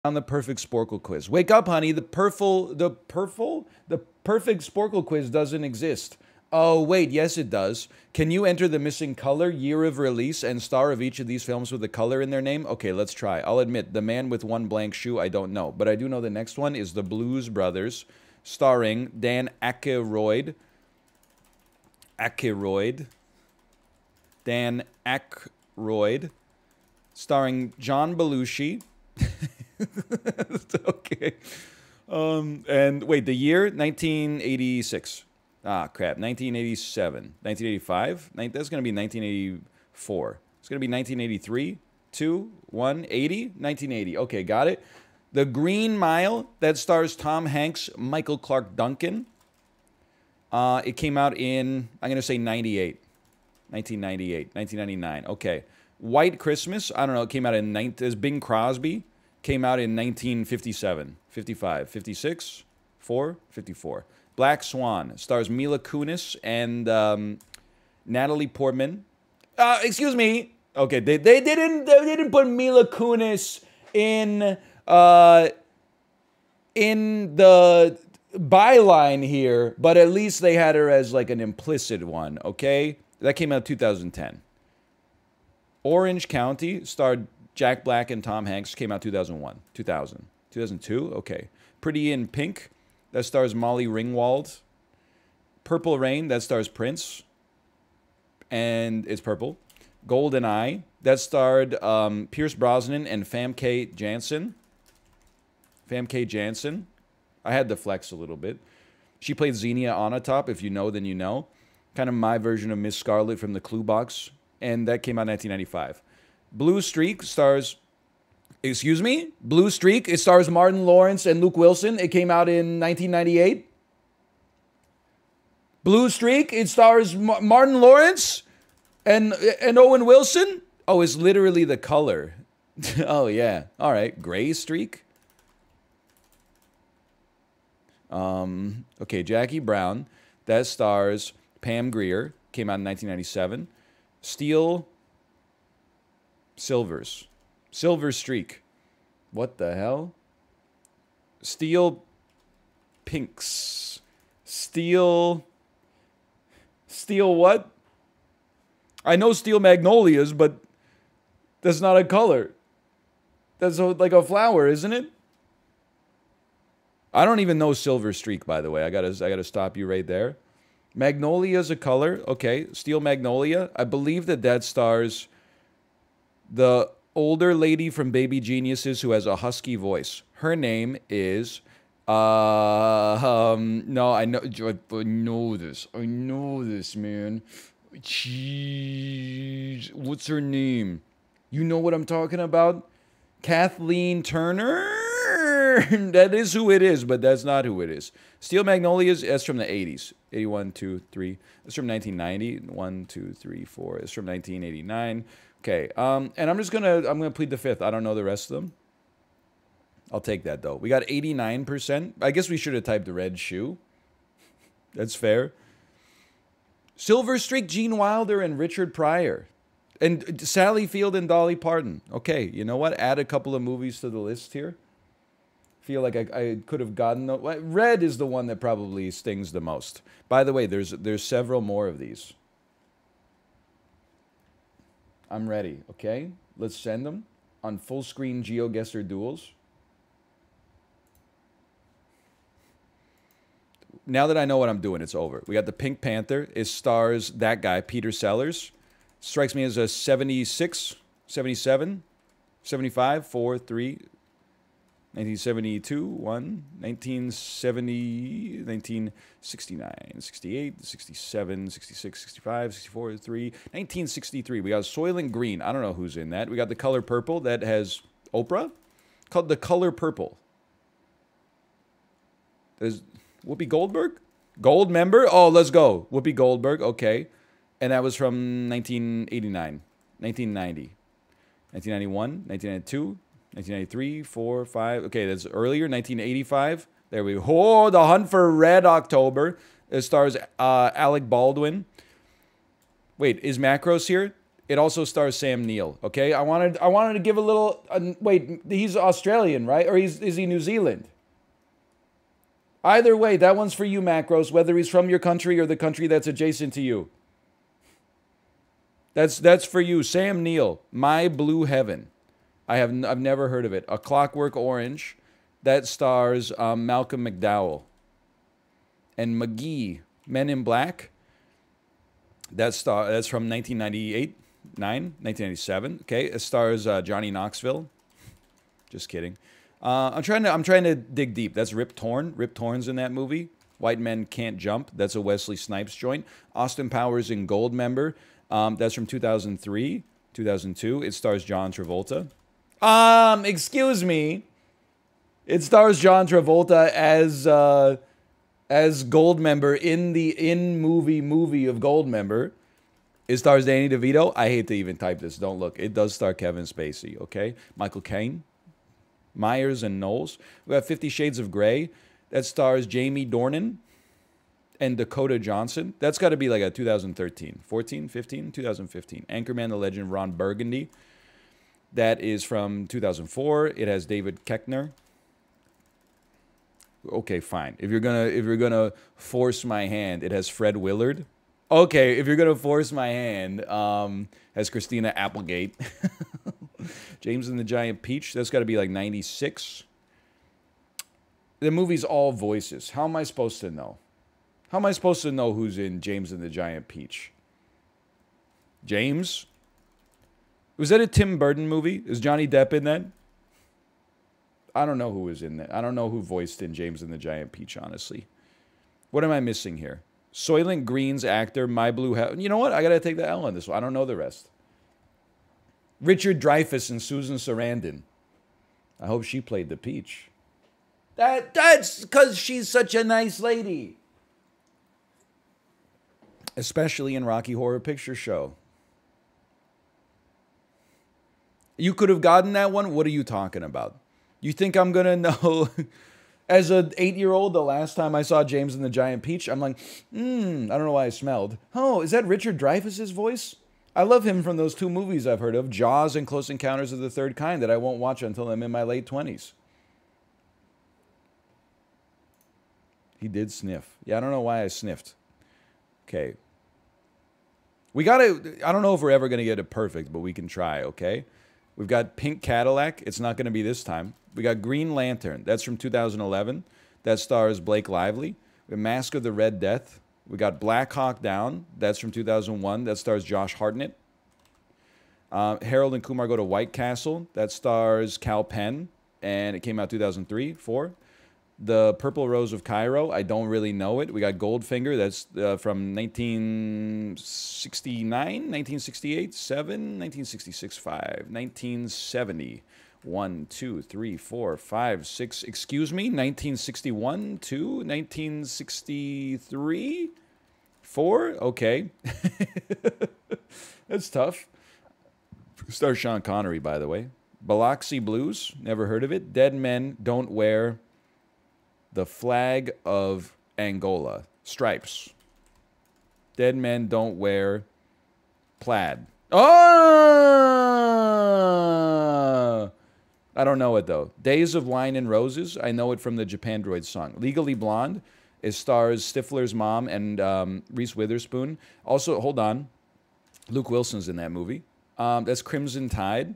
on the perfect Sporcle quiz. Wake up, honey. The perfect Sporcle quiz doesn't exist. Oh, wait, yes it does. Can you enter the missing color, year of release, and star of each of these films with a color in their name? Okay, let's try. I'll admit, The Man with One Blank Shoe, I don't know. But I do know the next one is The Blues Brothers, starring Dan Aykroyd. Dan Aykroyd, starring John Belushi. Okay. And wait, the year? 1986. Ah, crap. 1987. 1985? That's going to be 1984. It's going to be 1983. 2, 1, 80? 1980. Okay, got it. The Green Mile, that stars Tom Hanks, Michael Clark Duncan. It came out in, I'm going to say 98. 1998. 1999. Okay. White Christmas, I don't know, it came out in, as Bing Crosby, came out in 1957. 55. 56? 4? 54. Black Swan stars Mila Kunis and Natalie Portman. Excuse me. Okay, they didn't put Mila Kunis in the byline here, but at least they had her as like an implicit one. Okay, that came out 2010. Orange County starred Jack Black and Tom Hanks. Came out 2001, 2000, 2002. Okay, Pretty in Pink. That stars Molly Ringwald. Purple Rain, that stars Prince. And it's purple. Golden Eye, that starred Pierce Brosnan and Famke Janssen. Famke Janssen. I had to flex a little bit. She played Xenia Onatopp. If you know, then you know. Kind of my version of Miss Scarlet from the Clue Box. And that came out in 1995. Blue Streak stars... Excuse me? Blue Streak. It stars Martin Lawrence and Luke Wilson. It came out in 1998. Blue Streak. It stars Martin Lawrence and Owen Wilson. Oh, it's literally the color. Oh, yeah. All right. Gray Streak. Okay, Jackie Brown. That stars Pam Grier. Came out in 1997. Steel Silvers. Silver Streak. What the hell? Steel Pinks. Steel what? I know Steel Magnolias, but that's not a color. That's like a flower, isn't it? I don't even know Silver Streak, by the way. I gotta stop you right there. Magnolia is a color. Okay, Steel Magnolia. I believe that stars the older lady from Baby Geniuses who has a husky voice. Her name is no, I know this. I know this, man. Jeez, what's her name? You know what I'm talking about? Kathleen Turner? That is who it is, but that's not who it is. Steel Magnolias, that's from the 80s. 81, 2, 3. That's from 1990. 1, 2, 3, 4. It's from 1989. Okay, and I'm gonna plead the fifth. I don't know the rest of them. I'll take that though. We got 89%. I guess we should have typed the red shoe. That's fair. Silver Streak, Gene Wilder and Richard Pryor. And Sally Field and Dolly Parton. Okay, you know what? Add a couple of movies to the list here. Feel like I could have gotten... Red is the one that probably stings the most. By the way, there's several more of these. I'm ready, okay? Let's send them on full-screen GeoGuessr duels. Now that I know what I'm doing, it's over. We got the Pink Panther. It stars that guy, Peter Sellers. Strikes me as a 76, 77, 75, 4, 3... 1972, 1, 1970, 1969, 68, 67, 66, 65, 64, 3, 1963. We got Soylent Green. I don't know who's in that. We got The Color Purple that has Oprah. Called The Color Purple. There's Whoopi Goldberg? Gold member? Oh, let's go. Whoopi Goldberg. Okay. And that was from 1989, 1990, 1991, 1992. 1993, 4, 5. Okay, that's earlier. 1985. There we go. Oh, The Hunt for Red October. It stars Alec Baldwin. Wait, is Macros here? It also stars Sam Neill. Okay, I wanted to give a little. Wait, he's Australian, right? Or is he New Zealand? Either way, that one's for you, Macros. Whether he's from your country or the country that's adjacent to you. That's for you, Sam Neill. My Blue Heaven. I've never heard of it. A Clockwork Orange, that stars Malcolm McDowell. And McGee, Men in Black. That's from 1998, 1997. Okay, it stars Johnny Knoxville. Just kidding. I'm trying to dig deep. That's Rip Torn. Rip Torn's in that movie. White Men Can't Jump. That's a Wesley Snipes joint. Austin Powers in Goldmember. That's from 2003, 2002. It stars John Travolta. Excuse me. It stars John Travolta as Goldmember in the movie of Goldmember. It stars Danny DeVito. I hate to even type this. Don't look. It does star Kevin Spacey, okay? Michael Caine. Myers and Knowles. We have 50 Shades of Grey. That stars Jamie Dornan and Dakota Johnson. That's got to be like a 2013. 14, 15? 2015. Anchorman, the Legend of Ron Burgundy. That is from 2004. It has David Koechner. Okay, fine. If you're gonna force my hand, it has Fred Willard. Okay, if you're gonna force my hand, has Christina Applegate. James and the Giant Peach. That's got to be like 96. The movie's all voices. How am I supposed to know? How am I supposed to know who's in James and the Giant Peach? James? Was that a Tim Burton movie? Is Johnny Depp in that? I don't know who was in that. I don't know who voiced in James and the Giant Peach, honestly. What am I missing here? Soylent Green's actor, My Blue Heaven. You know what? I got to take the L on this one. I don't know the rest. Richard Dreyfuss and Susan Sarandon. I hope she played the Peach. That's because she's such a nice lady. Especially in Rocky Horror Picture Show. You could have gotten that one? What are you talking about? You think I'm going to know? As an 8-year-old, the last time I saw James and the Giant Peach, I'm like, I don't know why I smelled. Oh, is that Richard Dreyfuss's voice? I love him from those two movies I've heard of, Jaws and Close Encounters of the Third Kind, that I won't watch until I'm in my late 20s. He did sniff. Yeah, I don't know why I sniffed. Okay. We got to, I don't know if we're ever going to get it perfect, but we can try, okay? We've got Pink Cadillac. It's not going to be this time. We got Green Lantern. That's from 2011. That stars Blake Lively. We have Mask of the Red Death. We got Black Hawk Down. That's from 2001. That stars Josh Hartnett. Harold and Kumar Go to White Castle. That stars Cal Penn. And it came out 2003, 4. The Purple Rose of Cairo. I don't really know it. We got Goldfinger. That's from 1969, 1968, 7, 1966, 5, 1970. 1, 2, 3, 4, 5, 6. Excuse me, 1961, 2, 1963, 4. Okay. That's tough. Stars Sean Connery, by the way. Biloxi Blues. Never heard of it. Dead Men Don't Wear the Flag of Angola. Stripes. Dead Men Don't Wear plaid. Oh! I don't know it, though. Days of Wine and Roses. I know it from the Japandroid song. Legally Blonde. It stars Stifler's mom and Reese Witherspoon. Also, hold on. Luke Wilson's in that movie. That's Crimson Tide.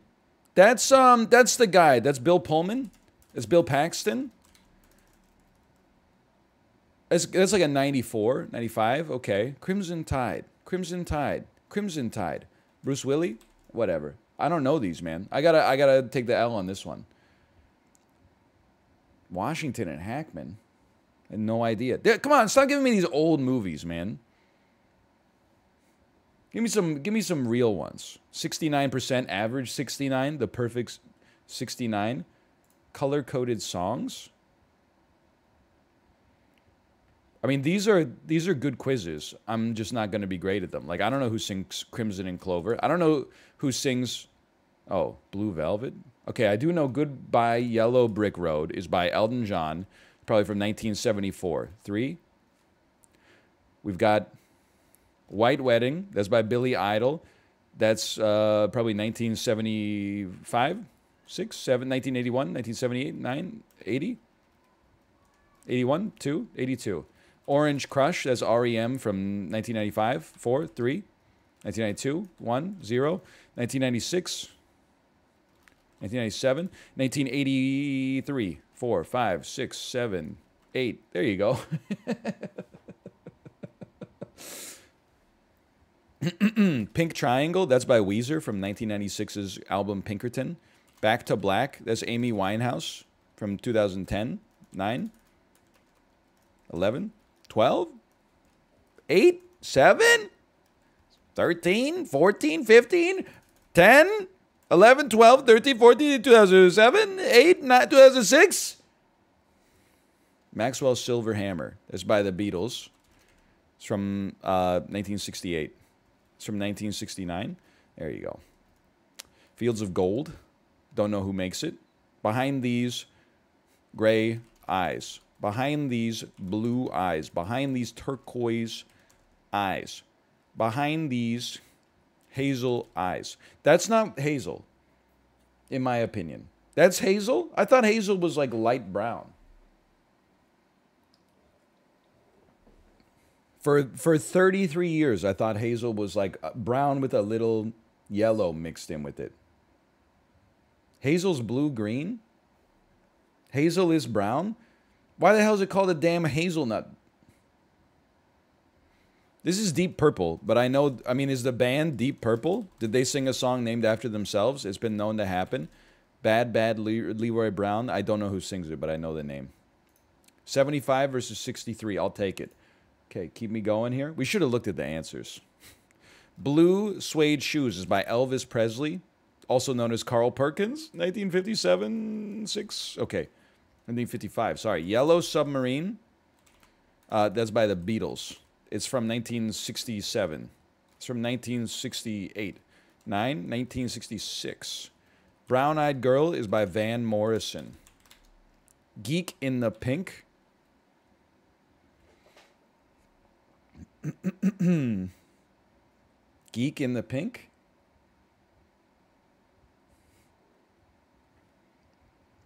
That's the guy. That's Bill Pullman. That's Bill Paxton. That's like a 94, 95. Okay. Crimson Tide. Crimson Tide. Crimson Tide. Bruce Willis? Whatever. I don't know these, man. I gotta take the L on this one. Washington and Hackman. I had no idea. Come on, stop giving me these old movies, man. Give me some real ones. 69% average 69, the perfect 69. Color-coded songs. I mean, these are good quizzes. I'm just not going to be great at them. Like, I don't know who sings Crimson and Clover. I don't know who sings... Oh, Blue Velvet? Okay, I do know Goodbye Yellow Brick Road is by Elton John, probably from 1974. 3. We've got White Wedding. That's by Billy Idol. That's probably 1975, 6, 7, 1981, 1978, 9, 80, 81, 2, 82. Orange Crush, that's REM from 1995, 4, 3, 1992, 1, 0, 1996, 1997, 1983, 4, 5, 6, 7, 8. There you go. Pink Triangle, that's by Weezer from 1996's album Pinkerton. Back to Black, that's Amy Winehouse from 2010. 9, 11, 12, 8, 7, 13, 14, 15, 10, 11, 12, 13, 14, 2007, 8, 9, 2006. Maxwell's Silver Hammer, that's by the Beatles. It's from 1968. It's from 1969. There you go. Fields of Gold. Don't know who makes it. Behind these gray eyes. Behind these blue eyes. Behind these turquoise eyes. Behind these hazel eyes. That's not hazel, in my opinion. That's hazel? I thought hazel was like light brown. For 33 years, I thought hazel was like brown with a little yellow mixed in with it. Hazel's blue-green? Hazel is brown? Why the hell is it called a damn hazelnut? This is Deep Purple, but I know, I mean, is the band Deep Purple? Did they sing a song named after themselves? It's been known to happen. Bad Leroy Brown. I don't know who sings it, but I know the name. 75 versus 63. I'll take it. Okay, keep me going here. We should have looked at the answers. Blue Suede Shoes is by Elvis Presley, also known as Carl Perkins, 1957, 6. Okay, 1955, sorry. Yellow Submarine, that's by the Beatles. It's from 1967. It's from 1968. 9, 1966. Brown Eyed Girl is by Van Morrison. Geek in the Pink. Geek in the Pink.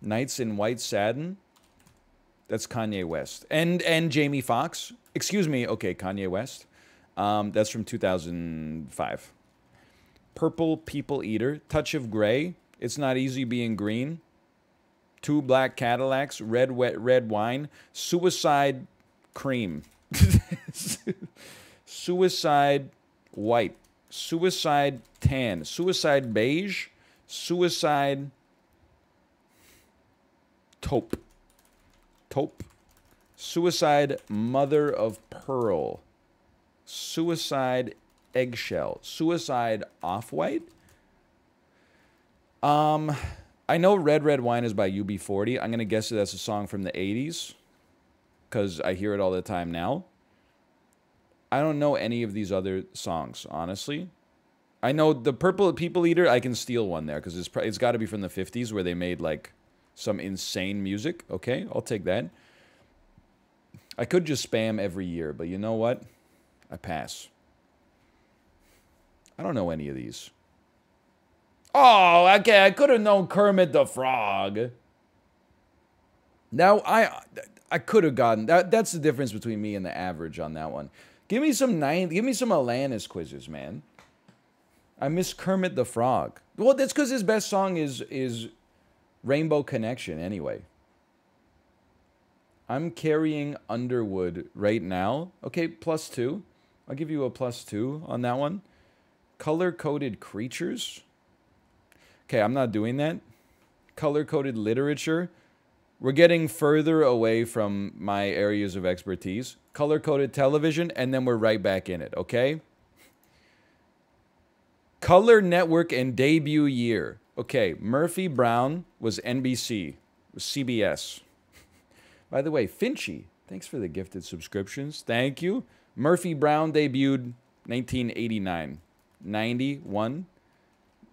Nights in White Satin. That's Kanye West. And Jamie Foxx. Excuse me. Okay, Kanye West. That's from 2005. Purple People Eater. Touch of Gray. It's Not Easy Being Green. Two Black Cadillacs. Red Wine. Suicide Cream. Suicide White. Suicide Tan. Suicide Beige. Suicide Taupe. Taupe. Suicide Mother of Pearl. Suicide Eggshell. Suicide Off-White. I know Red Wine is by UB40. I'm going to guess that that's a song from the 80s. Because I hear it all the time now. I don't know any of these other songs, honestly. I know the Purple People Eater, I can steal one there. Because it's got to be from the 50s where they made, like, some insane music. Okay, I'll take that. I could just spam every year, but you know what? I pass. I don't know any of these. Oh, okay, I could have known Kermit the Frog. Now, I could have gotten... That's the difference between me and the average on that one. Give me some Alanis quizzes, man. I miss Kermit the Frog. Well, that's because his best song is Rainbow Connection, anyway. I'm carrying Underwood right now. Okay, +2. I'll give you a +2 on that one. Color-coded creatures. Okay, I'm not doing that. Color-coded literature. We're getting further away from my areas of expertise. Color-coded television, and then we're right back in it, okay? Color Network and debut year. Okay, Murphy Brown was NBC. It was CBS. By the way, Finchy, thanks for the gifted subscriptions. Thank you. Murphy Brown debuted 1989. 91,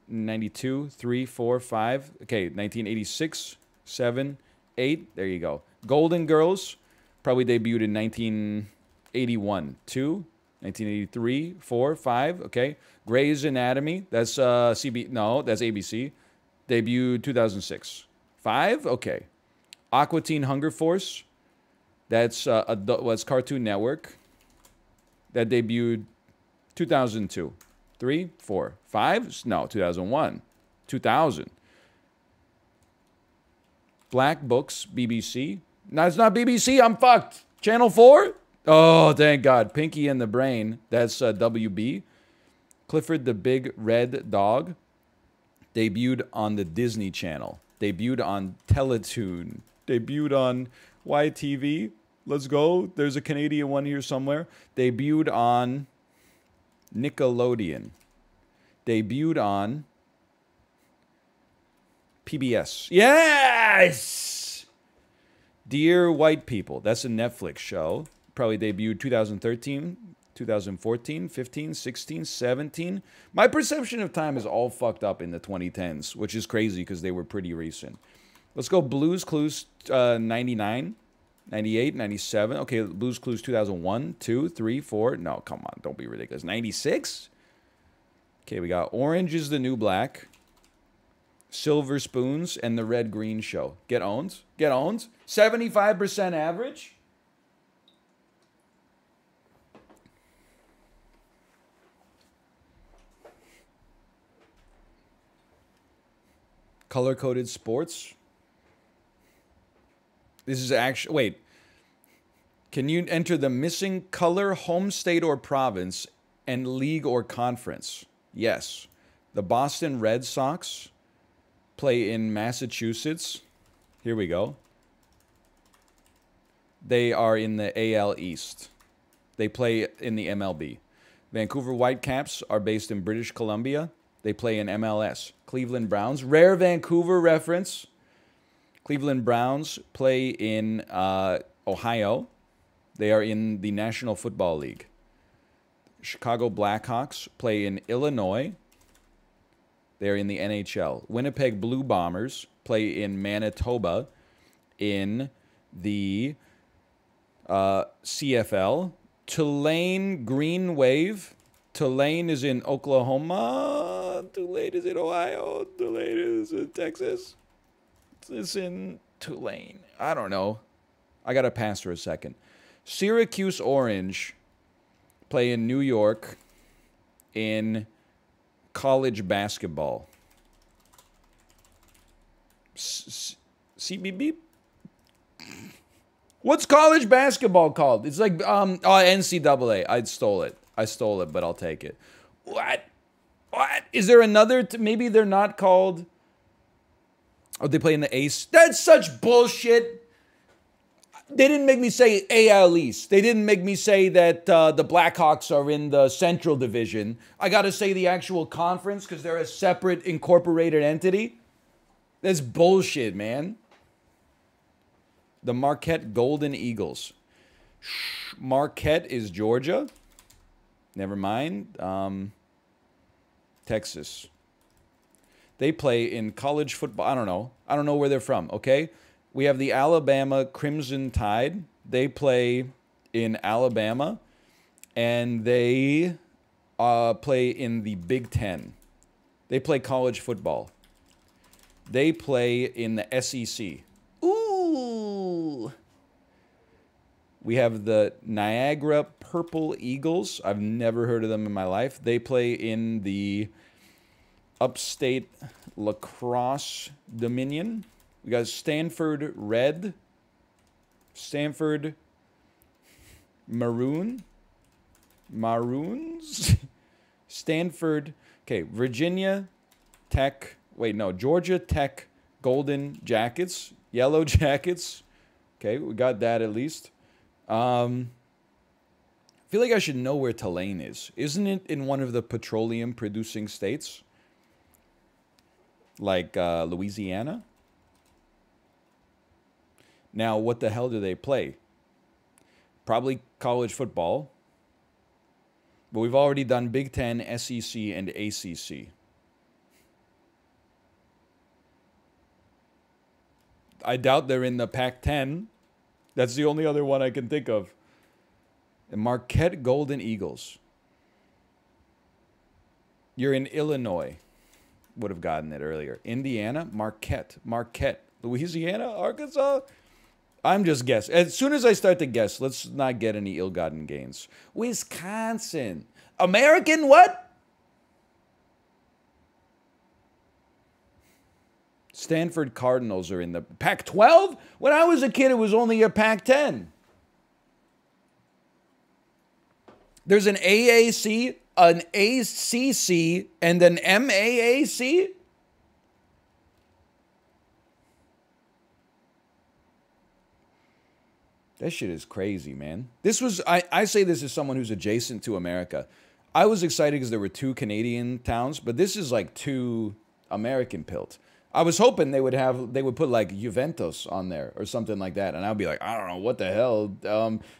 92, 3, 4, 5. Okay, 1986, 7, 8. There you go. Golden Girls probably debuted in 1981. 2, 1983, 4, 5, okay. Grey's Anatomy, that's no, that's ABC. Debuted 2006. 5, okay. Aqua Teen Hunger Force, that's Cartoon Network. That debuted 2002. 3, 4, 5, no, 2001. 2000. Black Books, BBC. No, it's not BBC, I'm fucked. Channel 4? Oh, thank God. Pinky and the Brain, that's WB. Clifford the Big Red Dog, debuted on the Disney Channel. Debuted on Teletoon. Debuted on YTV. Let's go. There's a Canadian one here somewhere. Debuted on Nickelodeon. Debuted on PBS. Yes! Dear White People. That's a Netflix show. Probably debuted 2013, 2014, 15, 16, 17. My perception of time is all fucked up in the 2010s, which is crazy because they were pretty recent. Let's go Blue's Clues 99, 98, 97. Okay, Blue's Clues 2001, 2, 3, 4. No, come on, don't be ridiculous. 96? Okay, we got Orange is the New Black, Silver Spoons, and The Red Green Show. Get owned. Get owned. 75% average? Color-coded sports. This is actually... Wait. Can you enter the missing color, home state or province, and league or conference? Yes. The Boston Red Sox play in Massachusetts. Here we go. They are in the AL East. They play in the MLB. Vancouver Whitecaps are based in British Columbia. They play in MLS. Cleveland Browns, rare Vancouver reference. Cleveland Browns play in Ohio. They are in the National Football League. Chicago Blackhawks play in Illinois. They're in the NHL. Winnipeg Blue Bombers play in Manitoba in the CFL. Tulane Green Wave. Tulane is in Oklahoma. Tulane is in Ohio. Tulane is in Texas. It's in Tulane. I don't know. I got to pass for a second. Syracuse Orange play in New York in college basketball. CBB? What's college basketball called? It's like NCAA. I stole it, but I'll take it. What? What? Is there another? Maybe they're not called. Oh, they play in the Ace. That's such bullshit. They didn't make me say AL East. They didn't make me say that the Blackhawks are in the Central Division. I got to say the actual conference because they're a separate incorporated entity. That's bullshit, man. The Marquette Golden Eagles. Marquette is Georgia. Never mind. Texas. They play in college football. I don't know. I don't know where they're from, okay? We have the Alabama Crimson Tide. They play in Alabama. And they play in the Big Ten. They play college football. They play in the SEC. Ooh. We have the Niagara Purple Eagles. I've never heard of them in my life. They play in the Upstate Lacrosse Dominion. We got Stanford Red. Stanford Maroons. Stanford. Okay, Virginia Tech. Wait, no. Georgia Tech Golden Jackets. Yellow Jackets. Okay, we got that at least. I feel like I should know where Tulane is. Isn't it in one of the petroleum-producing states? Like Louisiana? Now, what the hell do they play? Probably college football. But we've already done Big Ten, SEC, and ACC. I doubt they're in the Pac-10. That's the only other one I can think of. The Marquette Golden Eagles. You're in Illinois. Would have gotten it earlier. Indiana, Marquette. Marquette. Louisiana, Arkansas. I'm just guessing. As soon as I start to guess, let's not get any ill-gotten gains. Wisconsin. American what? Stanford Cardinals are in the Pac-12? When I was a kid, it was only a Pac-10. There's an AAC, an ACC, and an MAAC? That shit is crazy, man. This was, I say this as someone who's adjacent to America. I was excited because there were 2 Canadian towns, but this is like 2 American pilt. I was hoping they would put like Juventus on there or something like that. And I'd be like, I don't know, what the hell?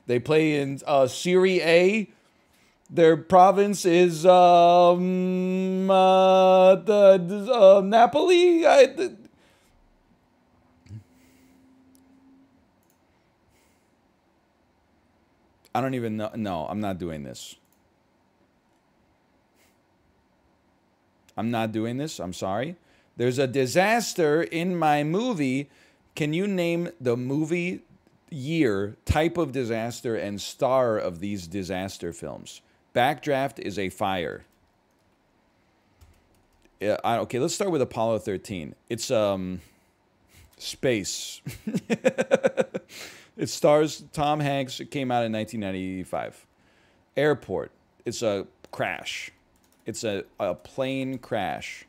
They play in Serie A. Their province is Napoli. I don't even know. No, I'm not doing this. I'm not doing this. I'm sorry. There's a disaster in my movie. Can you name the movie, year, type of disaster, and star of these disaster films? Backdraft is a fire. Yeah, okay, let's start with Apollo 13. It's space. It stars Tom Hanks. It came out in 1995. Airport. It's a crash. It's a plane crash.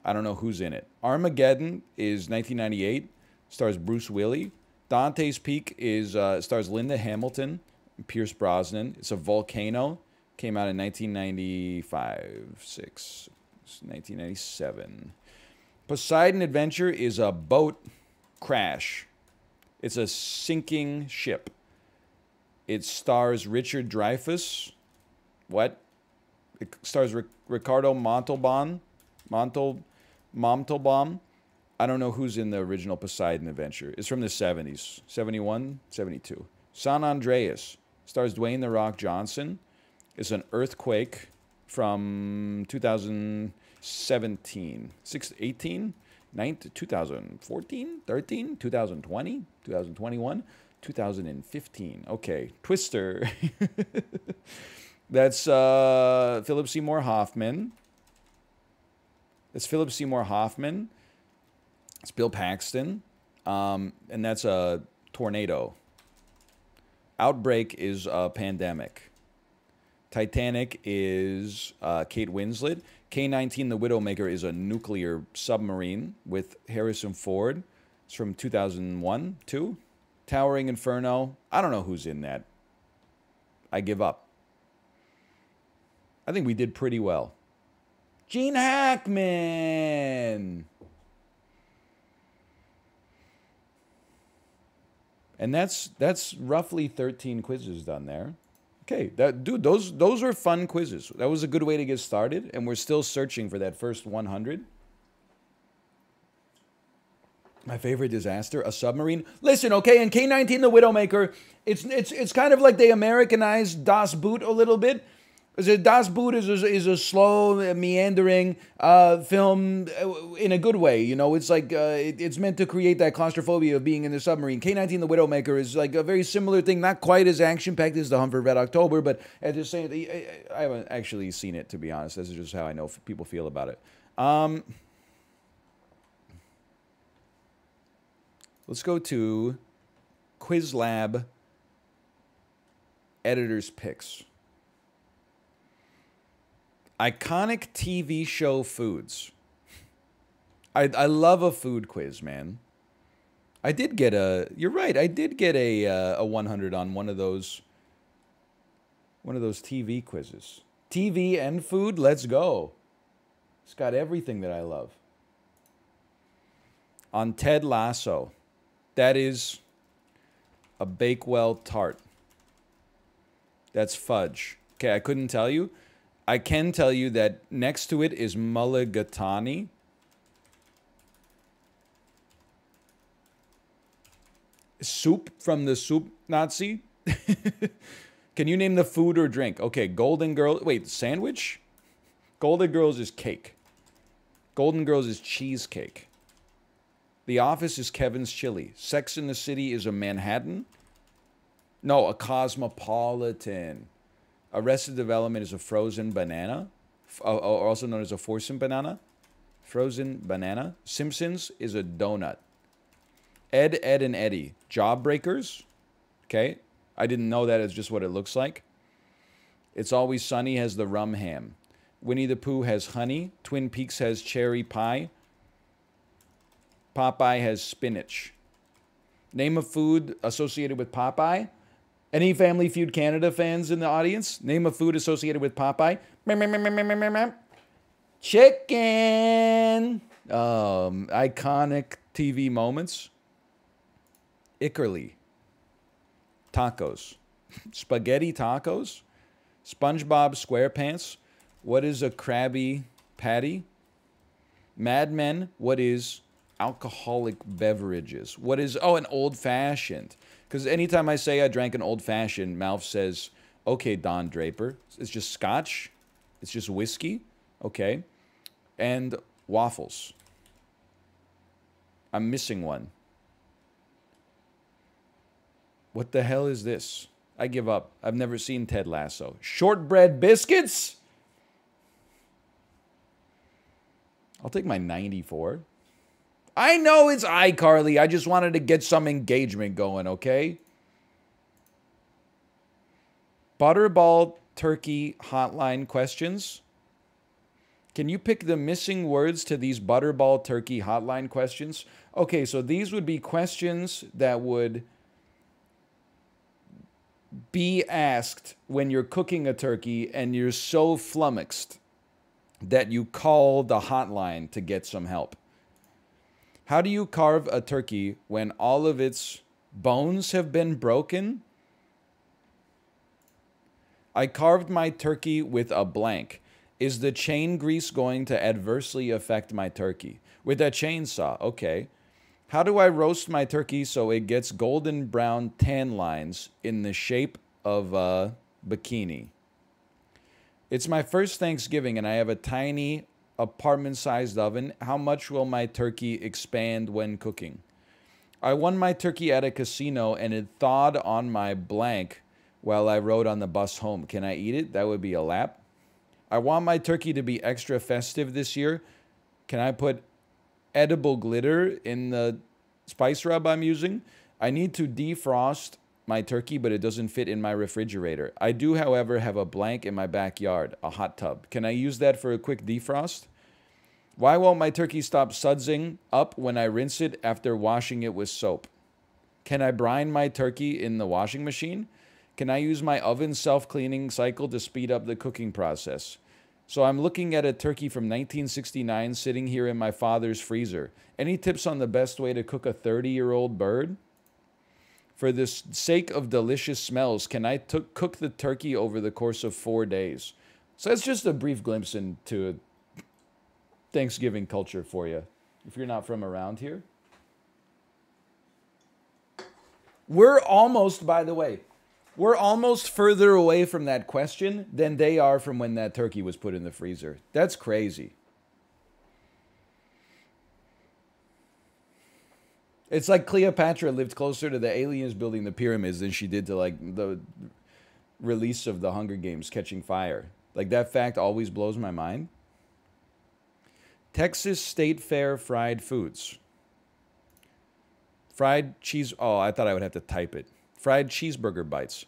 I don't know who's in it. Armageddon is 1998. Stars Bruce Willis. Dante's Peak is stars Linda Hamilton, Pierce Brosnan. It's a volcano. Came out in 1995, 6, 1997. Poseidon Adventure is a boat crash. It's a sinking ship. It stars Richard Dreyfuss. What? It stars Ricardo Montalban. Montalban. I don't know who's in the original Poseidon Adventure. It's from the 70s. 71, 72. San Andreas. Stars Dwayne "The Rock" Johnson. It's an earthquake from 2017. 18? 2014? 13? 2020? 2021? 2015. Okay. Twister. That's Philip Seymour Hoffman. That's Philip Seymour Hoffman. It's Bill Paxton. And that's a tornado. Outbreak is a pandemic. Titanic is Kate Winslet. K-19, The Widowmaker, is a nuclear submarine with Harrison Ford. It's from 2001, 2. Towering Inferno. I don't know who's in that. I give up. I think we did pretty well. Gene Hackman. And that's roughly 13 quizzes done there. Okay, dude, those are fun quizzes. That was a good way to get started, and we're still searching for that first 100. My favorite disaster, a submarine. Listen, okay, in K-19, The Widowmaker, it's kind of like they Americanized Das Boot a little bit. Das Boot is a slow, meandering film in a good way. You know, it's like it's meant to create that claustrophobia of being in the submarine. K-19, The Widowmaker, is like a very similar thing, not quite as action-packed as The Hunt for Red October, but at the same, I haven't actually seen it, to be honest. This is just how I know people feel about it. Let's go to Quizlab Editor's Picks. Iconic TV show foods. I love a food quiz, man. I did get a. You're right. I did get a 100 on one of those TV quizzes. TV and food. Let's go. It's got everything that I love. On Ted Lasso, that is a Bakewell tart. That's fudge. Okay, I couldn't tell you. I can tell you that next to it is mulligatawny. Soup from the soup Nazi. Can you name the food or drink? Okay, Golden Girl. Wait, sandwich? Golden Girls is cake. Golden Girls is cheesecake. The Office is Kevin's Chili. Sex in the City is a Manhattan? No, a cosmopolitan. Arrested Development is a frozen banana, also known as a frozen banana. Frozen banana. Simpsons is a donut. Ed, Edd, and Eddie. Jawbreakers. Okay. I didn't know that. It's just what it looks like. It's Always Sunny has the rum ham. Winnie the Pooh has honey. Twin Peaks has cherry pie. Popeye has spinach. Name a food associated with Popeye. Any Family Feud Canada fans in the audience? Name a food associated with Popeye. Chicken. Iconic TV moments. Ickerly. Tacos. Spaghetti tacos. SpongeBob SquarePants. What is a Krabby Patty? Mad Men. What is alcoholic beverages? What is, oh, an old-fashioned. Because anytime I say I drank an old-fashioned, Malf says, okay, Don Draper. It's just scotch. It's just whiskey. Okay. And waffles. I'm missing one. What the hell is this? I give up. I've never seen Ted Lasso. Shortbread biscuits? I'll take my 94. I know it's iCarly. I just wanted to get some engagement going, okay? Butterball turkey hotline questions. Can you pick the missing words to these Butterball turkey hotline questions? Okay, so these would be questions that would be asked when you're cooking a turkey and you're so flummoxed that you call the hotline to get some help. How do you carve a turkey when all of its bones have been broken? I carved my turkey with a blank. Is the chain grease going to adversely affect my turkey? With a chainsaw, okay. How do I roast my turkey so it gets golden brown tan lines in the shape of a bikini? It's my first Thanksgiving and I have a tiny apartment-sized oven. How much will my turkey expand when cooking? I won my turkey at a casino and it thawed on my blank while I rode on the bus home. Can I eat it? That would be a lap. I want my turkey to be extra festive this year. Can I put edible glitter in the spice rub I'm using? I need to defrost my turkey, but it doesn't fit in my refrigerator. I do, however, have a blank in my backyard, a hot tub. Can I use that for a quick defrost? Why won't my turkey stop sudsing up when I rinse it after washing it with soap? Can I brine my turkey in the washing machine? Can I use my oven self-cleaning cycle to speed up the cooking process? So I'm looking at a turkey from 1969 sitting here in my father's freezer. Any tips on the best way to cook a 30-year-old bird? For the sake of delicious smells, can I cook the turkey over the course of 4 days? So that's just a brief glimpse into Thanksgiving culture for you, if you're not from around here. We're almost, by the way, we're almost further away from that question than they are from when that turkey was put in the freezer. That's crazy. It's like Cleopatra lived closer to the aliens building the pyramids than she did to, like, the release of the Hunger Games catching fire. Like, that fact always blows my mind. Texas State Fair fried foods. Fried cheese. Oh, I thought I would have to type it. Fried cheeseburger bites.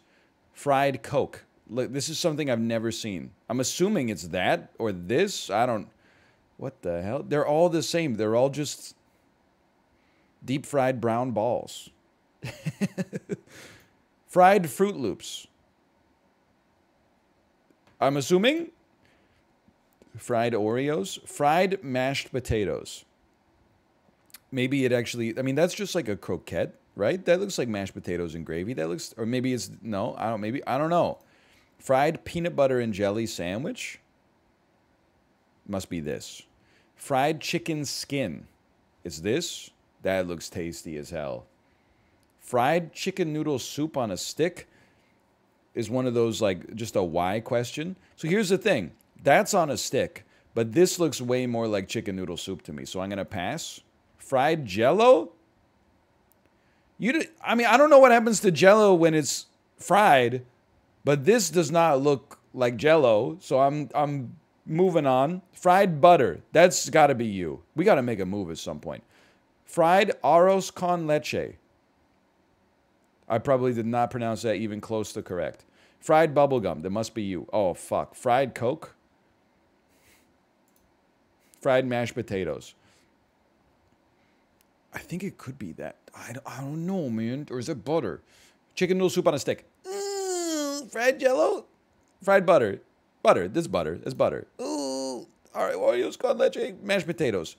Fried Coke. Look, this is something I've never seen. I'm assuming it's that or this. I don't. What the hell? They're all the same. They're all just deep fried brown balls. Fried Fruit Loops. I'm assuming. Fried Oreos. Fried mashed potatoes. Maybe it actually, I mean, that's just like a croquette, right? That looks like mashed potatoes and gravy. That looks, or maybe it's, no, I don't know. Fried peanut butter and jelly sandwich. Must be this. Fried chicken skin. It's this. That looks tasty as hell. Fried chicken noodle soup on a stick. is one of those, like, just a why question. So here's the thing. That's on a stick, but this looks way more like chicken noodle soup to me, so I'm going to pass. Fried Jell-O? I mean, I don't know what happens to Jell-O when it's fried, but this does not look like Jell-O, so I'm moving on. Fried butter. That's got to be you. We got to make a move at some point. Fried arroz con leche. I probably did not pronounce that even close to correct. Fried bubblegum. That must be you. Oh, fuck. Fried Coke. Fried mashed potatoes. I think it could be that. I don't know, man. Or is it butter? Chicken noodle soup on a stick. Fried Jell-O? Fried butter. Butter. This butter. This butter. Ooh. All right. Oreos con leche. Mashed potatoes.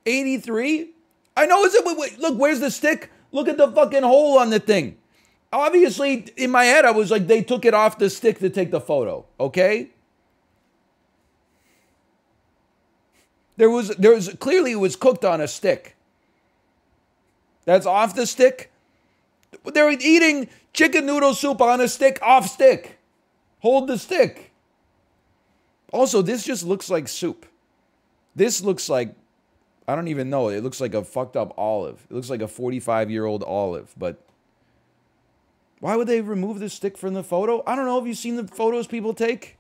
83? I know. Is it? Wait. Look, where's the stick? Look at the fucking hole on the thing. Obviously, in my head, I was like, they took it off the stick to take the photo. Okay? There was clearly it was cooked on a stick. That's off the stick. They're eating chicken noodle soup on a stick, off stick. Hold the stick. Also, this just looks like soup. This looks like, I don't even know. It looks like a fucked up olive. It looks like a 45-year-old olive. But why would they remove the stick from the photo? I don't know. Have you seen the photos people take?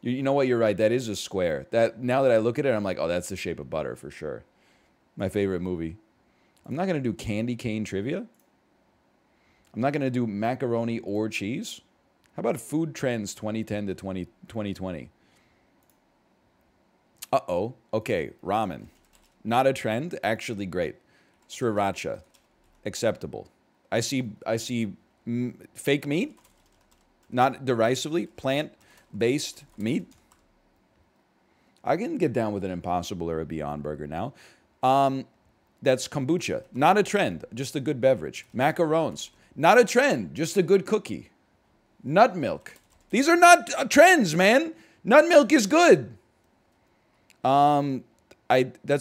You know what? You're right. That is a square. That, now that I look at it, I'm like, oh, that's the shape of butter for sure. My favorite movie. I'm not going to do candy cane trivia. I'm not going to do macaroni or cheese. How about food trends 2010 to 2020? Uh-oh. Okay, ramen. Not a trend, actually great. Sriracha. Acceptable. I see fake meat, not derisively, plant-based meat. I can get down with an Impossible or a Beyond Burger now. That's kombucha. Not a trend, just a good beverage. Macarons. Not a trend, just a good cookie. Nut milk. These are not trends, man. Nut milk is good. That's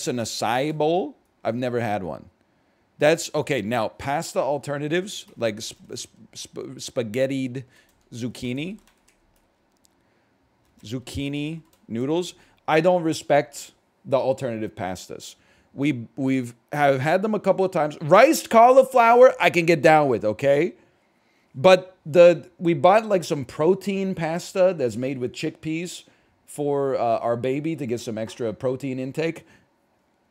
an acai bowl. I've never had one. That's okay. Now, pasta alternatives like spaghettied zucchini noodles. I don't respect the alternative pastas. We've had them a couple of times. Riced cauliflower, I can get down with, okay? But we bought like some protein pasta that's made with chickpeas for our baby to get some extra protein intake.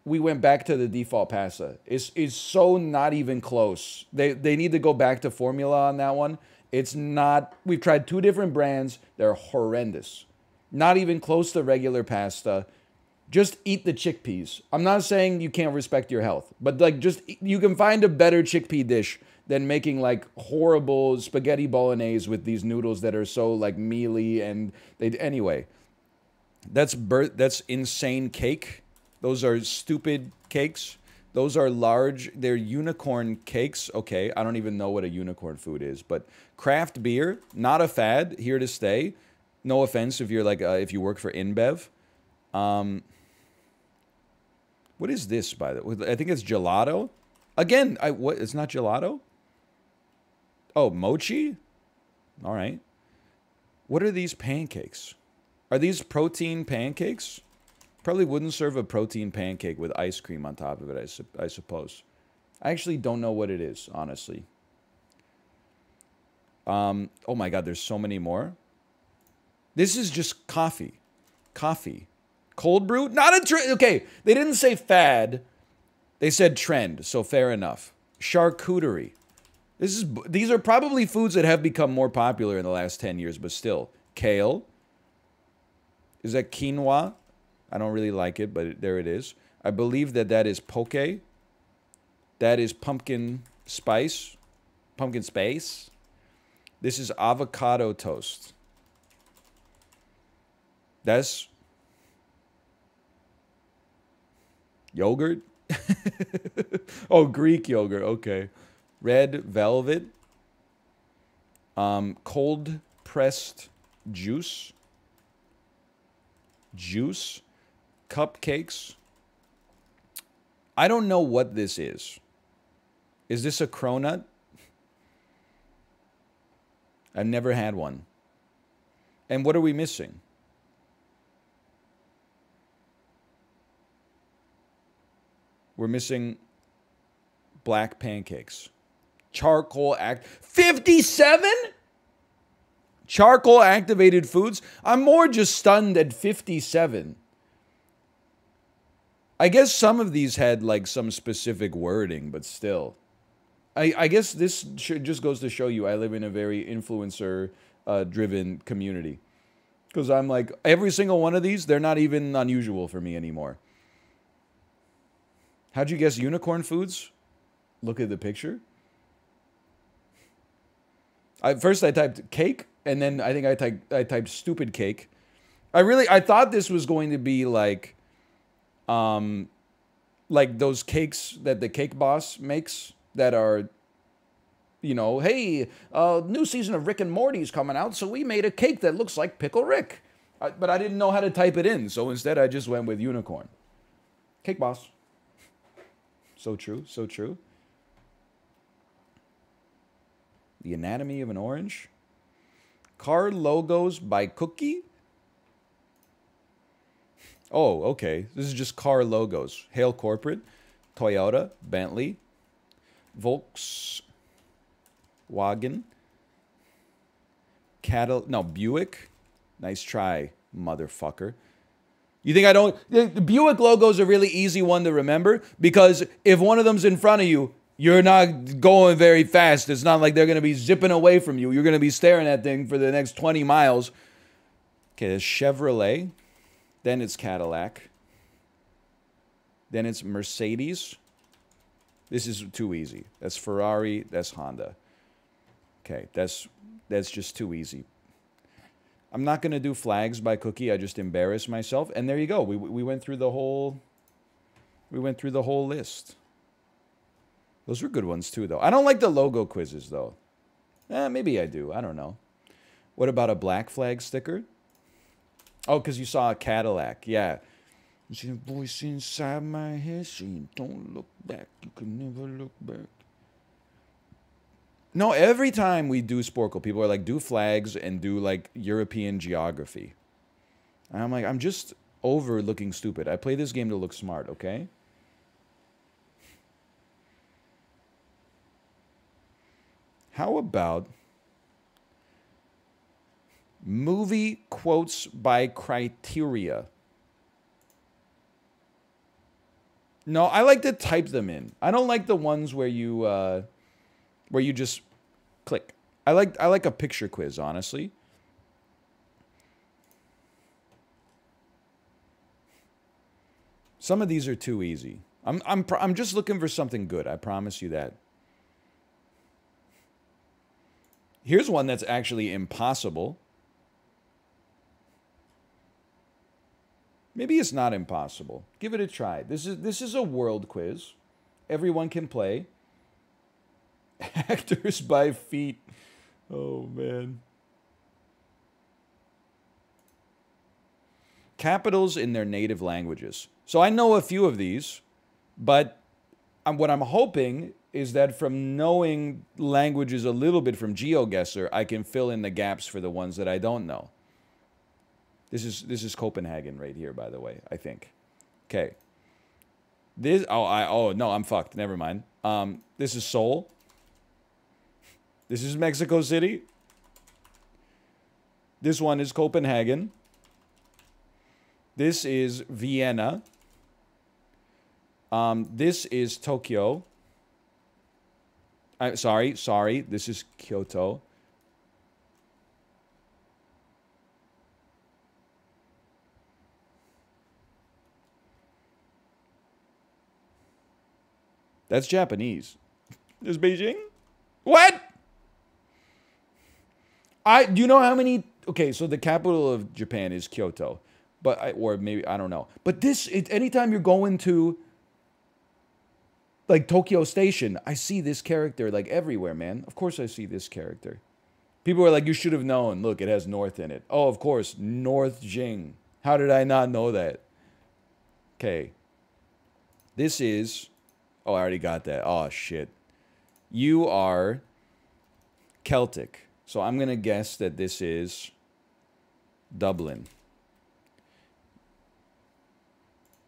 We went back to the default pasta. It's so not even close. They need to go back to formula on that one. It's not. We've tried 2 different brands. They're horrendous. Not even close to regular pasta. Just eat the chickpeas. I'm not saying you can't respect your health, but like you can find a better chickpea dish than making like horrible spaghetti bolognese with these noodles that are so like mealy and anyway. That's insane cake. Those are stupid cakes. Those are large. They're unicorn cakes. Okay, I don't even know what a unicorn food is, but craft beer, not a fad, here to stay. No offense if you're like if you work for InBev. What is this, by the way? I think it's gelato. Again, what? It's not gelato? Oh, mochi? All right. What are these pancakes? Are these protein pancakes? Probably wouldn't serve a protein pancake with ice cream on top of it, I suppose. I actually don't know what it is, honestly. Oh my God, there's so many more. This is just coffee. Coffee. Cold brew? Not a trend. Okay, they didn't say fad. They said trend, so fair enough. Charcuterie. These are probably foods that have become more popular in the last 10 years, but still. Kale. Is that quinoa? I don't really like it, but there it is. I believe that is poke. That is pumpkin spice. Pumpkin spice. This is avocado toast. That's yogurt? Oh, Greek yogurt. Okay. Red velvet. Cold pressed juice. Juice. Cupcakes. I don't know what this is. Is this a cronut? I've never had one. And what are we missing? We're missing black pancakes. Charcoal 57? Charcoal activated foods? I'm more just stunned at 57. I guess some of these had like some specific wording, but still. I guess this just goes to show you I live in a very influencer driven community. Because I'm like, every single one of these, they're not even unusual for me anymore. How'd you guess unicorn foods? Look at the picture. First I typed cake, and then I think I typed stupid cake. I thought this was going to be like those cakes that the Cake Boss makes that are, you know, hey, new season of Rick and Morty's coming out, so we made a cake that looks like Pickle Rick. But I didn't know how to type it in, so instead I just went with unicorn. Cake Boss. So true, so true. The Anatomy of an Orange. Car logos by Cookie. Oh, okay. This is just car logos. Hail Corporate, Toyota, Bentley, Volkswagen, Buick. Nice try, motherfucker. You think I don't? The Buick logo is a really easy one to remember because if one of them's in front of you, you're not going very fast. It's not like they're going to be zipping away from you. You're going to be staring at that thing for the next 20 miles. Okay, there's Chevrolet. Then it's Cadillac. Then it's Mercedes. This is too easy. That's Ferrari. That's Honda. Okay, that's just too easy. I'm not going to do flags by Cookie. I just embarrass myself. And there you go. We went through the whole list. Those were good ones too, though. I don't like the logo quizzes, though. Maybe I do. I don't know. What about a black flag sticker? Oh, because you saw a Cadillac. Yeah. You see a voice inside my head saying, don't look back. You can never look back. No, every time we do Sporcle, people are like, do flags and do, like, European geography. And I'm like, I'm just over looking stupid. I play this game to look smart, okay? How about movie quotes by criteria? No, I like to type them in. I don't like the ones where you just click. I like a picture quiz, honestly. Some of these are too easy. I'm just looking for something good. I promise you that. Here's one that's actually impossible. Maybe it's not impossible. Give it a try. This is a world quiz. Everyone can play. Actors by feet. Oh, man. Capitals in their native languages. So I know a few of these, but what I'm hoping is that from knowing languages a little bit from GeoGuessr, I can fill in the gaps for the ones that I don't know. This is Copenhagen right here, by the way, I think. Okay. No, I'm fucked. Never mind. This is Seoul. This is Mexico City. This one is Copenhagen. This is Vienna. This is Tokyo. Sorry. This is Kyoto. That's Japanese. There's Beijing? What? Do you know how many? Okay, so the capital of Japan is Kyoto, or maybe I don't know. But anytime you're going to like Tokyo Station, I see this character like everywhere, man. Of course I see this character. People are like, you should have known. Look, it has North in it. Oh, of course, North Jing. How did I not know that? Okay. This is... Oh, I already got that. Oh, shit. You are Celtic. So I'm going to guess that this is Dublin.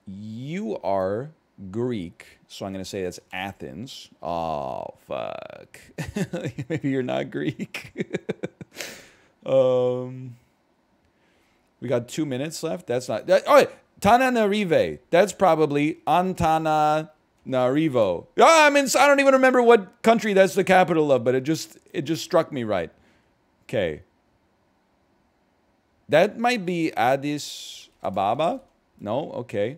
You are Greek, so I'm going to say that's Athens. Oh, fuck. Maybe you're not Greek. We got 2 minutes left. That's not... That, all right, Tananarive. That's probably Antananarivo. Yeah, I mean, I don't even remember what country that's the capital of, but it just struck me right. Okay. That might be Addis Ababa. No? Okay.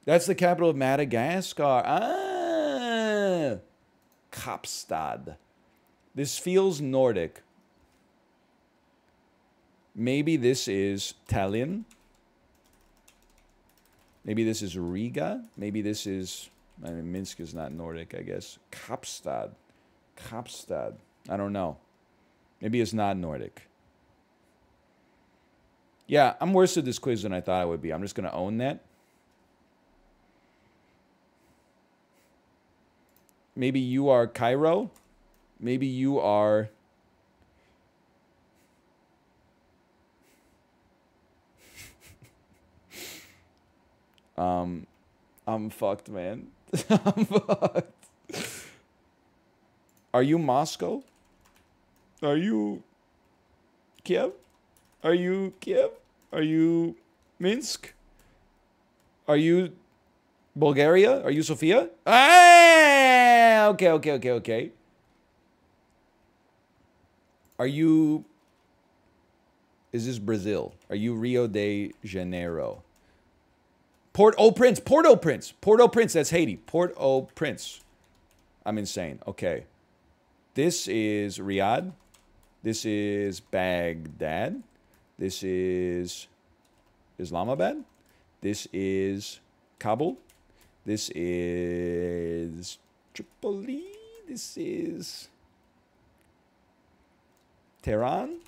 That's the capital of Madagascar. Ah! Kapstad. This feels Nordic. Maybe this is Tallinn. Maybe this is Riga. Maybe this is... I mean, Minsk is not Nordic, I guess. Kapstad. Kapstad. I don't know. Maybe it's not Nordic. Yeah, I'm worse at this quiz than I thought I would be. I'm just going to own that. Maybe you are Cairo. Maybe you are... I'm fucked, man. I'm fucked. Are you Moscow? Are you Kiev? Are you Kiev? Are you Minsk? Are you Bulgaria? Are you Sofia? Ah! Okay. Are you... Is this Brazil? Are you Rio de Janeiro? Port-au-Prince. Port-au-Prince. That's Haiti. Port-au-Prince. I'm insane. Okay. This is Riyadh. This is Baghdad. This is Islamabad. This is Kabul. This is Tripoli. This is Tehran.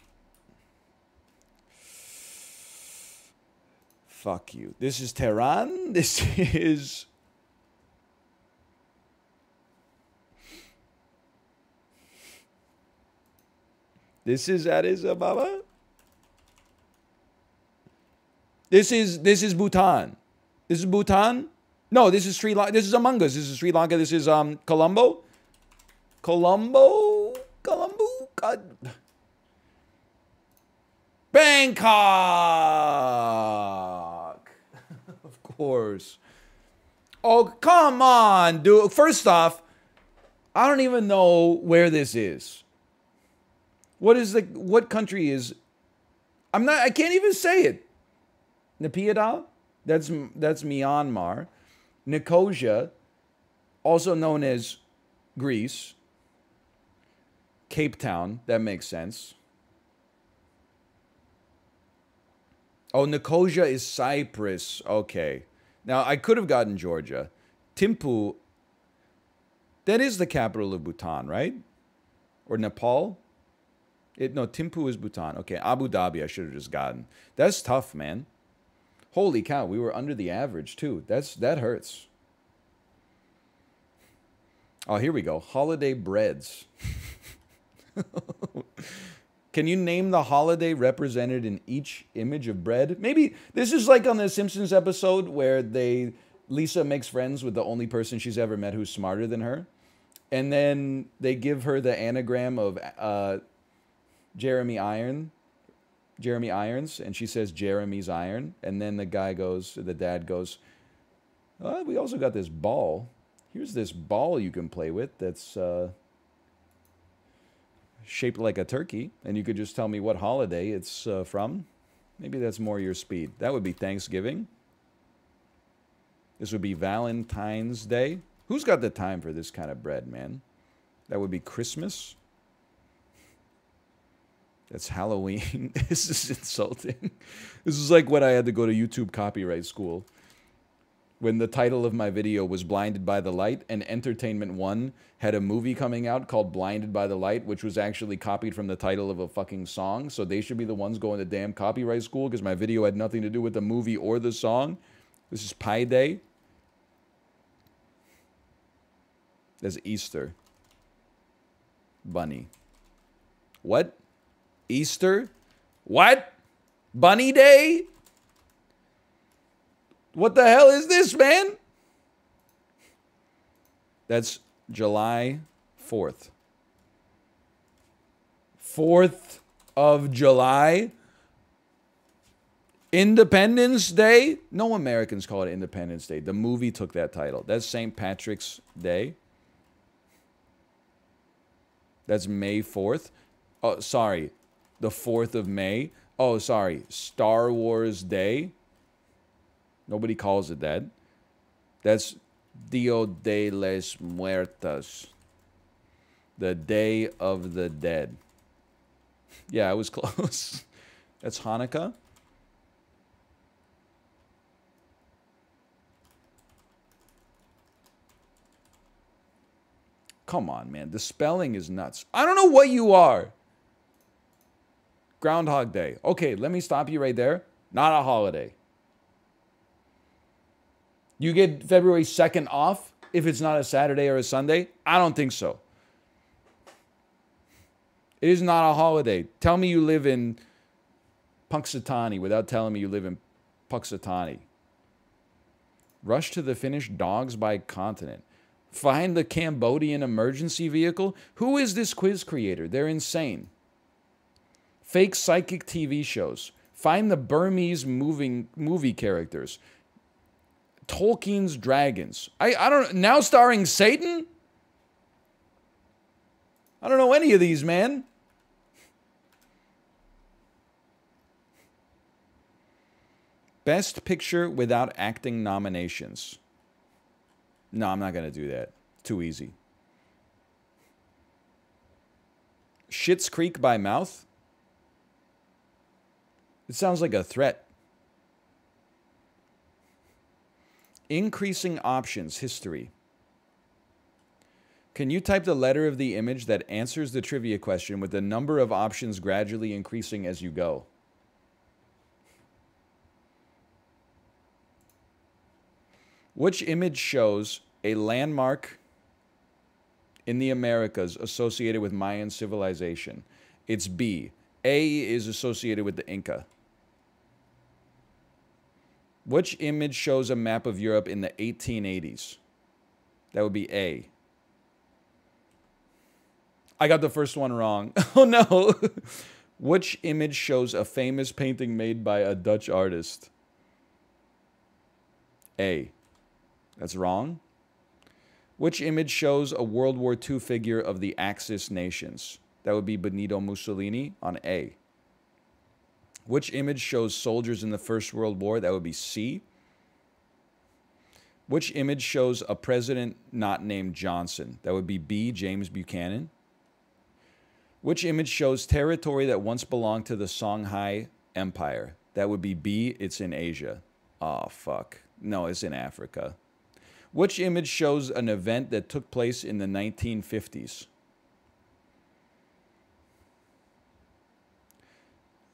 Fuck you. This is Tehran. This is... This is Addis Ababa. This is Bhutan. This is Bhutan. No, this is Sri Lanka. This is Among Us. This is Sri Lanka. This is Colombo. Colombo. God. Bangkok. Of course. Oh, come on, dude. First off, I don't even know where this is. What country is... I can't even say it. Naypyidaw? That's Myanmar. Nicosia, also known as Greece. Cape Town, that makes sense. Oh, Nicosia is Cyprus. Okay. Now, I could have gotten Georgia. Thimphu, that is the capital of Bhutan, right? Or Nepal? No, Thimphu is Bhutan. Okay, Abu Dhabi I should have just gotten. That's tough, man. Holy cow, we were under the average, too. That hurts. Oh, here we go. Holiday breads. Can you name the holiday represented in each image of bread? Maybe this is like on the Simpsons episode where Lisa makes friends with the only person she's ever met who's smarter than her. And then they give her the anagram of Jeremy Irons, and she says Jeremy's iron. And then the dad goes, oh, we also got this ball. Here's this ball you can play with that's shaped like a turkey, and you could just tell me what holiday it's from. Maybe that's more your speed. That would be Thanksgiving. This would be Valentine's Day. Who's got the time for this kind of bread, man? That would be Christmas. That's Halloween. This is insulting. This is like when I had to go to YouTube copyright school. When the title of my video was Blinded by the Light, and Entertainment One had a movie coming out called Blinded by the Light, which was actually copied from the title of a fucking song, so they should be the ones going to damn copyright school because my video had nothing to do with the movie or the song. This is Pi Day. That's Easter. Bunny. What? Easter? What? Bunny Day? What the hell is this, man? That's July 4th. 4th of July? Independence Day? No Americans call it Independence Day. The movie took that title. That's St. Patrick's Day. That's May 4th. Oh, sorry. The 4th of May. Oh, sorry. Star Wars Day. Nobody calls it that. That's Dia de los Muertos. The Day of the Dead. Yeah, I was close. That's Hanukkah. Come on, man. The spelling is nuts. I don't know what you are. Groundhog Day. Okay, let me stop you right there. Not a holiday. You get February 2nd off if it's not a Saturday or a Sunday? I don't think so. It is not a holiday. Tell me you live in Punxsutawney without telling me you live in Punxsutawney. Rush to the finish, dogs by continent. Find the Cambodian emergency vehicle? Who is this quiz creator? They're insane. Fake psychic TV shows. Find the Burmese movie characters. Tolkien's dragons. I don't... Now starring Satan? I don't know any of these, man. Best Picture without acting nominations. No, I'm not going to do that. Too easy. Schitt's Creek by mouth? It sounds like a threat. Increasing options, history. Can you type the letter of the image that answers the trivia question with the number of options gradually increasing as you go? Which image shows a landmark in the Americas associated with Mayan civilization? It's B. A is associated with the Inca. Which image shows a map of Europe in the 1880s? That would be A. I got the first one wrong. Oh no. Which image shows a famous painting made by a Dutch artist? A. That's wrong. Which image shows a World War II figure of the Axis nations? That would be Benito Mussolini on A. Which image shows soldiers in the First World War? That would be C. Which image shows a president not named Johnson? That would be B, James Buchanan. Which image shows territory that once belonged to the Songhai Empire? That would be B, it's in Asia. Oh, fuck. No, it's in Africa. Which image shows an event that took place in the 1950s?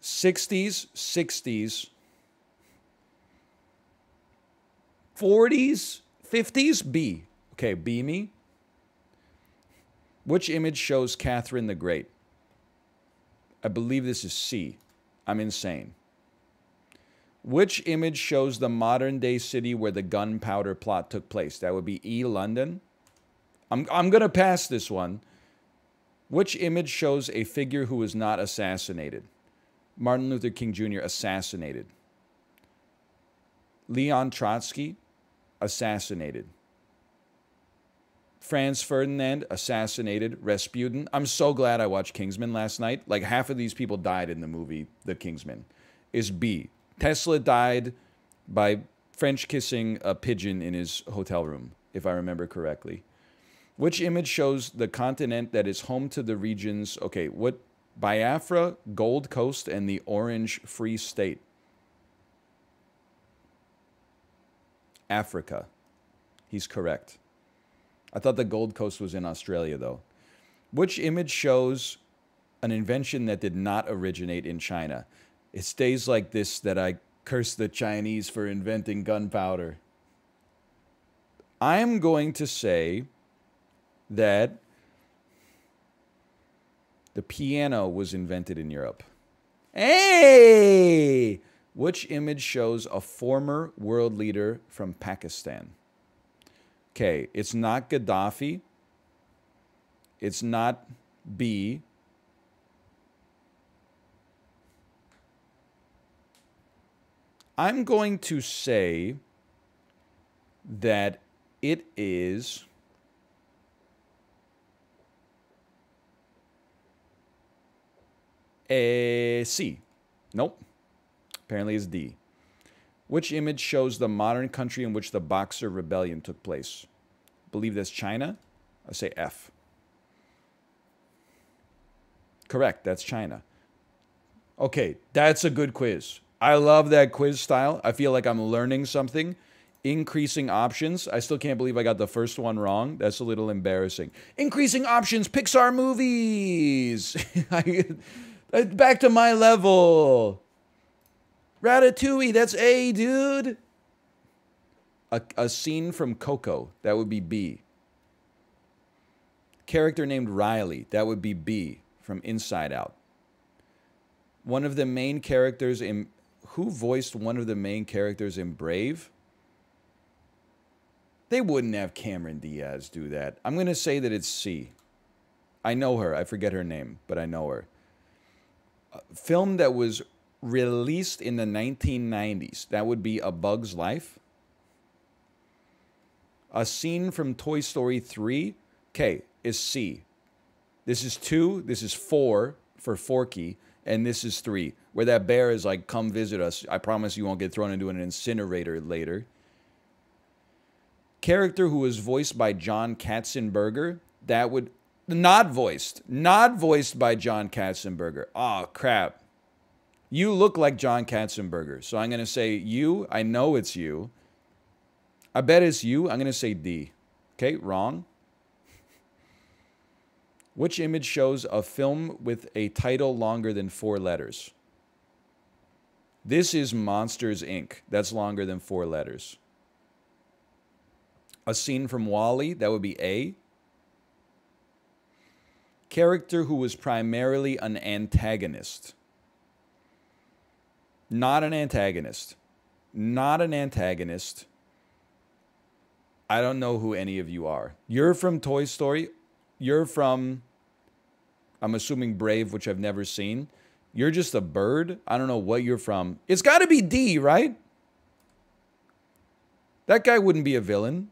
60s, 60s, 40s, 50s? B. Okay, B me. Which image shows Catherine the Great? I believe this is C. I'm insane. Which image shows the modern-day city where the gunpowder plot took place? That would be E, London. I'm going to pass this one. Which image shows a figure who was not assassinated? Martin Luther King Jr. assassinated. Leon Trotsky assassinated. Franz Ferdinand assassinated. Rasputin. I'm so glad I watched Kingsman last night. Like half of these people died in the movie The Kingsman. Is B. Tesla died by French kissing a pigeon in his hotel room, if I remember correctly. Which image shows the continent that is home to the regions... Okay, what... Biafra, Gold Coast, and the Orange Free State. Africa. He's correct. I thought the Gold Coast was in Australia, though. Which image shows an invention that did not originate in China? It's days like this that I curse the Chinese for inventing gunpowder. I'm going to say that The piano was invented in Europe. Hey! Which image shows a former world leader from Pakistan? Okay, it's not Gaddafi. It's not B. I'm going to say that it is a C. Nope. Apparently it's D. Which image shows the modern country in which the Boxer Rebellion took place? Believe that's China. I say F. Correct, that's China. Okay, that's a good quiz. I love that quiz style. I feel like I'm learning something. Increasing options. I still can't believe I got the first one wrong. That's a little embarrassing. Increasing options, Pixar movies. Back to my level. Ratatouille, that's A, dude. A scene from Coco, that would be B. Character named Riley, that would be B, from Inside Out. One of the main characters in... Who voiced one of the main characters in Brave? They wouldn't have Cameron Diaz do that. I'm going to say that it's C. I know her. I forget her name, but I know her. A film that was released in the 1990s. That would be A Bug's Life. A scene from Toy Story 3. Okay, is C. This is 2. This is 4 for Forky. And this is 3. Where that bear is like, come visit us. I promise you won't get thrown into an incinerator later. Character who was voiced by John Katzenberger. That would... Not voiced. Not voiced by John Katzenberger. Oh, crap. You look like John Katzenberger. So I'm going to say you. I know it's you. I bet it's you. I'm going to say D. Okay, wrong. Which image shows a film with a title longer than 4 letters? This is Monsters, Inc. That's longer than 4 letters. A scene from WALL-E. That would be A. Character who was primarily an antagonist. Not an antagonist. Not an antagonist. I don't know who any of you are. You're from Toy Story. You're from, I'm assuming Brave, which I've never seen. You're just a bird. I don't know what you're from. It's got to be D, right? That guy wouldn't be a villain.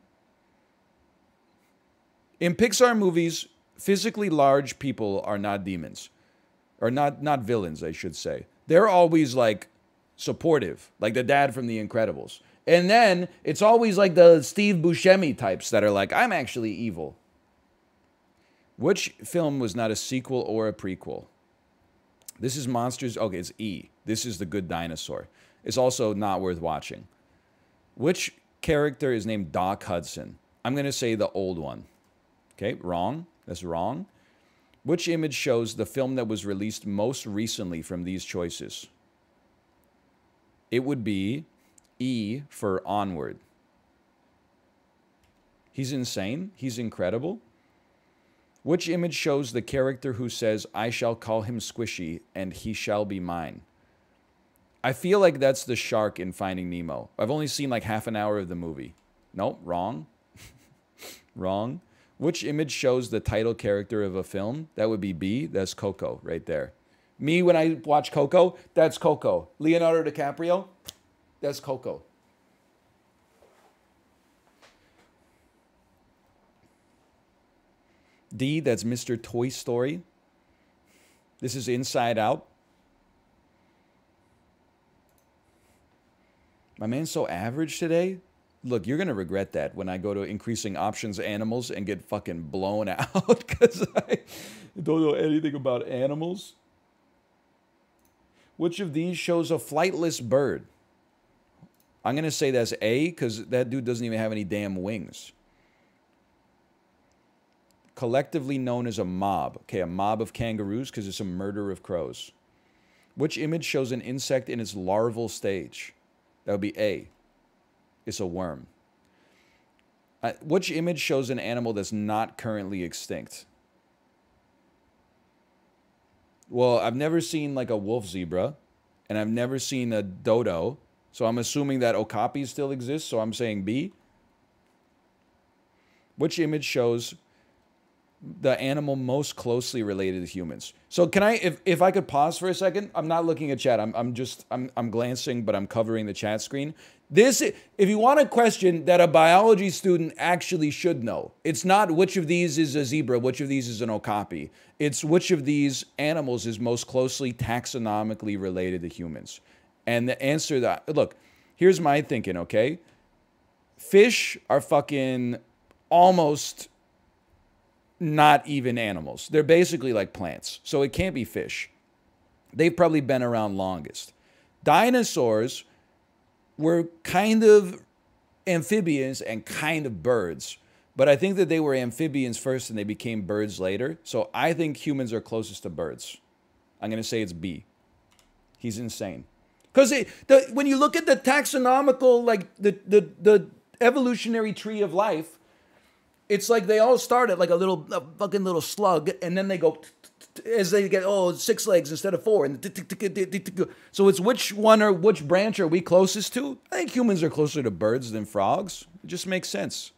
In Pixar movies, physically large people are not demons. Or not villains, I should say. They're always like supportive, like the dad from The Incredibles. And then it's always like the Steve Buscemi types that are like, I'm actually evil. Which film was not a sequel or a prequel? This is Monsters. Okay, it's E. This is The Good Dinosaur. It's also not worth watching. Which character is named Doc Hudson? I'm going to say the old one. Okay, wrong. That's wrong. Which image shows the film that was released most recently from these choices? It would be E for Onward. He's insane. He's incredible. Which image shows the character who says, I shall call him Squishy and he shall be mine? I feel like that's the shark in Finding Nemo. I've only seen like half an hour of the movie. Nope, wrong. Wrong. Which image shows the title character of a film? That would be B. That's Coco right there. Me, when I watch Coco, that's Coco. Leonardo DiCaprio, that's Coco. D, that's Mr. Toy Story. This is Inside Out. My man's so average today. Look, you're going to regret that when I go to increasing options animals and get fucking blown out because I don't know anything about animals. Which of these shows a flightless bird? I'm going to say that's A because that dude doesn't even have any damn wings. Collectively known as a mob. Okay, a mob of kangaroos because it's a murder of crows. Which image shows an insect in its larval stage? That would be A. It's a worm. Which image shows an animal that's not currently extinct? Well, I've never seen like a wolf zebra, and I've never seen a dodo. So I'm assuming that okapi still exists. So I'm saying B. Which image shows the animal most closely related to humans? So can I, if I could pause for a second? I'm not looking at chat. I'm glancing, but I'm covering the chat screen. This, if you want a question that a biology student actually should know, it's not which of these is a zebra, which of these is an okapi. It's which of these animals is most closely taxonomically related to humans. And the answer to that, look, here's my thinking, okay? Fish are fucking almost not even animals. They're basically like plants. So it can't be fish. They've probably been around longest. Dinosaurs were kind of amphibians and kind of birds. But I think that they were amphibians first and they became birds later. So I think humans are closest to birds. I'm going to say it's B. He's insane. Because when you look at the taxonomical, like the evolutionary tree of life, it's like they all start at like a fucking little slug, and then they go as they get 6 legs instead of 4, and so it's which one or which branch are we closest to? I think humans are closer to birds than frogs. It just makes sense.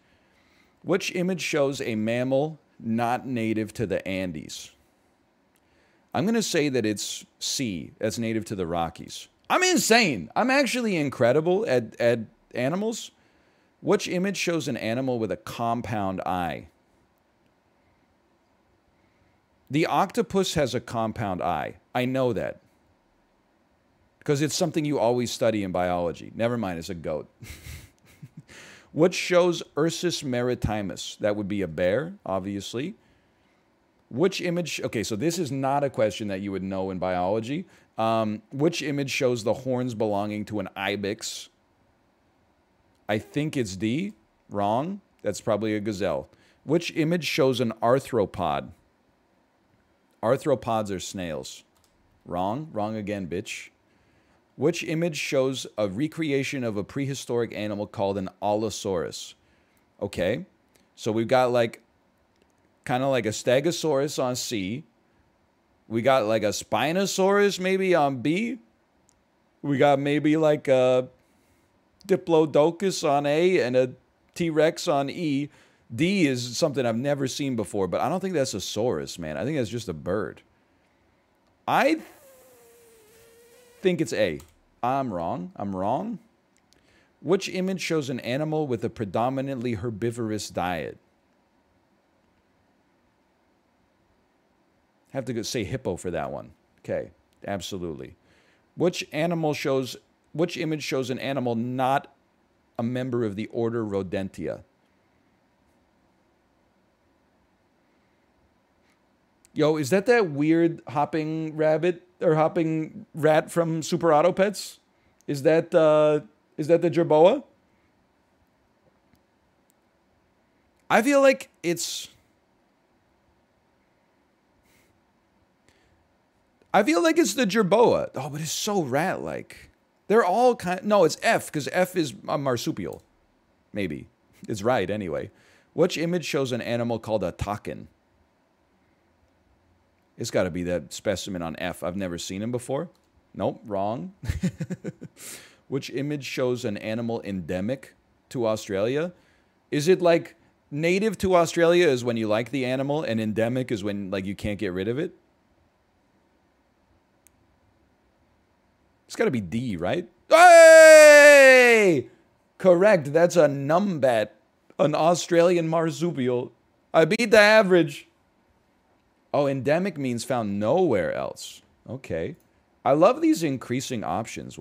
Which image shows a mammal not native to the Andes? I'm gonna say that it's C. That's native to the Rockies. I'm insane. I'm actually incredible at animals. Which image shows an animal with a compound eye? The octopus has a compound eye. I know that. Because it's something you always study in biology. Never mind, it's a goat. What shows Ursus maritimus? That would be a bear, obviously. Which image... Okay, so this is not a question that you would know in biology. Which image shows the horns belonging to an ibex? I think it's D. Wrong. That's probably a gazelle. Which image shows an arthropod? Arthropods are snails. Wrong. Wrong again, bitch. Which image shows a recreation of a prehistoric animal called an Allosaurus? Okay. So we've got like, kind of like a Stegosaurus on C. We got like a Spinosaurus maybe on B. We got maybe like a Diplodocus on A and a T-Rex on E. D is something I've never seen before, but I don't think that's a saurus, man. I think that's just a bird. I think it's A. I'm wrong. I'm wrong. Which image shows an animal with a predominantly herbivorous diet? Have to go say hippo for that one. Okay, absolutely. Which image shows an animal not a member of the order Rodentia? Yo, is that weird hopping rabbit or hopping rat from Super Auto Pets? Is that the jerboa? I feel like it's... I feel like it's the jerboa. Oh, but it's so rat-like. They're all kind... No, it's F, because F is a marsupial. Maybe. It's right, anyway. Which image shows an animal called a takin? It's got to be that specimen on F. I've never seen him before. Nope, wrong. Which image shows an animal endemic to Australia? Is it like native to Australia is when you like the animal, and endemic is when like you can't get rid of it? It's got to be D, right? Hey! Correct. That's a numbat. An Australian marsupial. I beat the average. Oh, endemic means found nowhere else. Okay. I love these increasing options.